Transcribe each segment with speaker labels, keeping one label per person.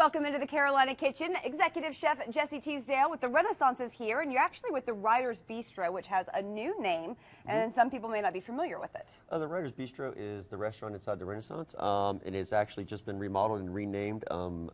Speaker 1: Welcome into the Carolina Kitchen. Executive Chef Jesse Teasdale with the Renaissances here, and you're actually with the Writer's Bistro, which has a new name, and some people may not be familiar with it.
Speaker 2: The Writer's Bistro is the restaurant inside the Renaissance. It has actually just been remodeled and renamed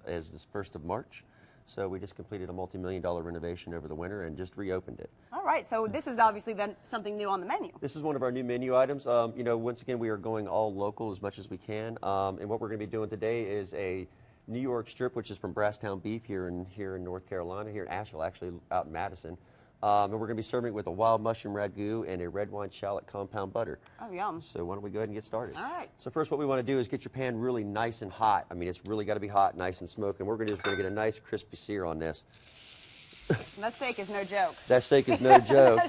Speaker 2: as this 1st of March. So we just completed a multi-million-dollar renovation over the winter and just reopened it.
Speaker 1: All right, so this is obviously then something new on the menu.
Speaker 2: This is one of our new menu items. You know, once again, we are going all local as much as we can. And what we're going to be doing today is a New York strip, which is from Brasstown beef here in North Carolina, here in Asheville, actually out in Madison. And we're going to be serving it with a wild mushroom ragu and a red wine shallot compound butter.
Speaker 1: Oh, yum.
Speaker 2: So why don't we go ahead and get started?
Speaker 1: All right.
Speaker 2: So first what we want to do is get your pan really nice and hot. I mean, it's really got to be hot, nice and smoking. What we're going to do is we're going to get a nice crispy sear on this.
Speaker 1: That steak is no joke.
Speaker 2: That steak is no joke.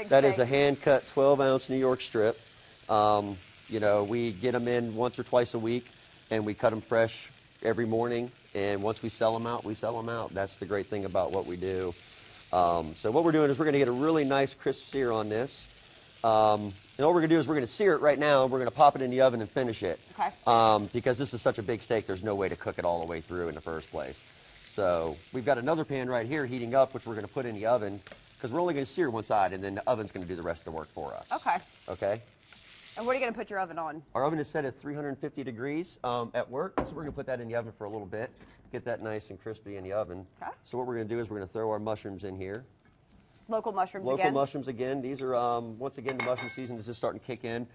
Speaker 1: That
Speaker 2: is a hand-cut 12-ounce New York strip. You know, we get them in once or twice a week, and we cut them fresh every morning. And once we sell them out, we sell them out. That's the great thing about what we do. So what we're doing is we're going to get a really nice crisp sear on this. And all we're going to do is we're going to sear it right now, and we're going to pop it in the oven and finish it.
Speaker 1: Okay.
Speaker 2: Because this is such a big steak, there's no way to cook it all the way through in the first place. So we've got another pan right here heating up, which we're going to put in the oven, because we're only going to sear one side, and then the oven's going to do the rest of the work for us.
Speaker 1: Okay.
Speaker 2: Okay?
Speaker 1: And what are you going to put your oven on?
Speaker 2: Our oven is set at 350 degrees at work, so we're going to put that in the oven for a little bit, get that nice and crispy in the oven. Okay. So what we're going to do is we're going to throw our mushrooms in here.
Speaker 1: Local mushrooms
Speaker 2: again?
Speaker 1: Local
Speaker 2: mushrooms again. These are, once again, the mushroom season is just starting to kick in.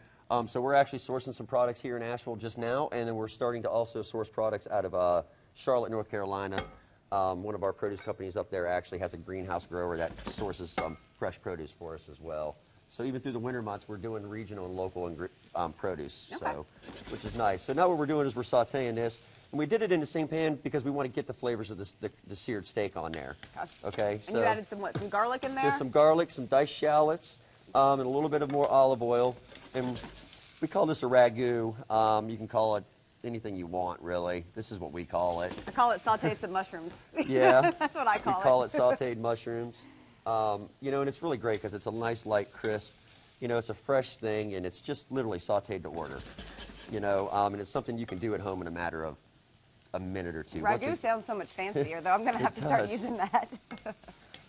Speaker 2: So we're actually sourcing some products here in Asheville just now, and then we're starting to also source products out of Charlotte, North Carolina. One of our produce companies up there actually has a greenhouse grower that sources some fresh produce for us as well. So even through the winter months, we're doing regional and local and produce,
Speaker 1: okay.
Speaker 2: so which is nice. So now what we're doing is we're sautéing this, and we did it in the same pan because we want to get the flavors of the seared steak on there. Okay.
Speaker 1: And
Speaker 2: so
Speaker 1: you added some what? Some garlic in there?
Speaker 2: Just some garlic, some diced shallots, and a little bit of more olive oil. And we call this a ragu. You can call it anything you want, really. This is what we call it.
Speaker 1: I call it sautéed some mushrooms.
Speaker 2: Yeah.
Speaker 1: That's what I call it.
Speaker 2: We call it sautéed mushrooms. You know, and it's really great because it's a nice, light, crisp. You know, it's a fresh thing, and it's just literally sautéed to order. You know, and it's something you can do at home in a matter of a minute or two.
Speaker 1: Ragu sounds so much fancier, though. I'm going to have to start using that.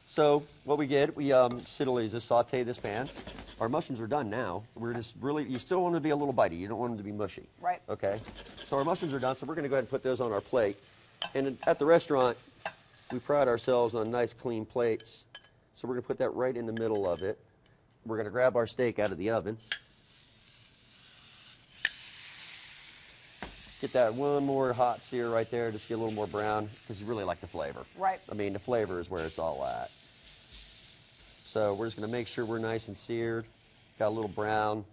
Speaker 2: So what we get, we literally just sauté this pan. Our mushrooms are done now. We're just really, you still want them to be a little bitey. You don't want them to be mushy.
Speaker 1: Right.
Speaker 2: Okay. So our mushrooms are done, so we're going to go ahead and put those on our plate. And at the restaurant, we pride ourselves on nice, clean plates. So we're going to put that right in the middle of it. We're going to grab our steak out of the oven. Get that one more hot sear right there, just get a little more brown, because you really like the flavor.
Speaker 1: Right.
Speaker 2: I mean, the flavor is where it's all at. So we're just going to make sure we're nice and seared, got a little brown.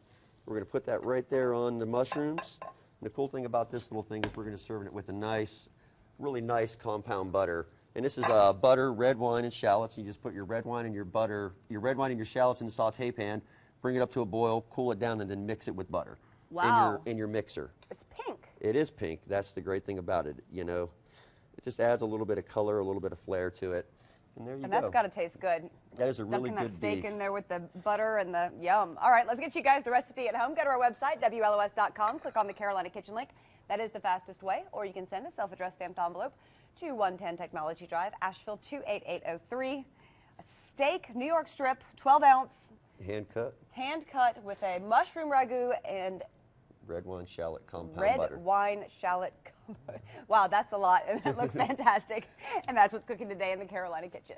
Speaker 2: We're going to put that right there on the mushrooms. And the cool thing about this little thing is we're going to serve it with a nice, really nice compound butter. And this is butter, red wine, and shallots. You just put your red wine and your butter, your red wine and your shallots in the sauté pan, bring it up to a boil, cool it down, and then mix it with butter.
Speaker 1: Wow.
Speaker 2: In your mixer.
Speaker 1: It's pink.
Speaker 2: It is pink. That's the great thing about it. You know, it just adds a little bit of color, a little bit of flair to it. And there you go.
Speaker 1: And that's got to taste good.
Speaker 2: That is a really good
Speaker 1: that steak
Speaker 2: beef.
Speaker 1: in there with the butter and the yum. All right, let's get you guys the recipe at home. Go to our website, WLOS.com. Click on the Carolina Kitchen link. That is the fastest way. Or you can send a self-addressed stamped envelope to 110 Technology Drive, Asheville 28803. A steak, New York strip, 12-ounce.
Speaker 2: Hand cut.
Speaker 1: Hand cut with a mushroom ragu and
Speaker 2: red wine shallot compound butter.
Speaker 1: Red wine shallot. Wow, that's a lot, and that looks fantastic. And that's what's cooking today in the Carolina Kitchen.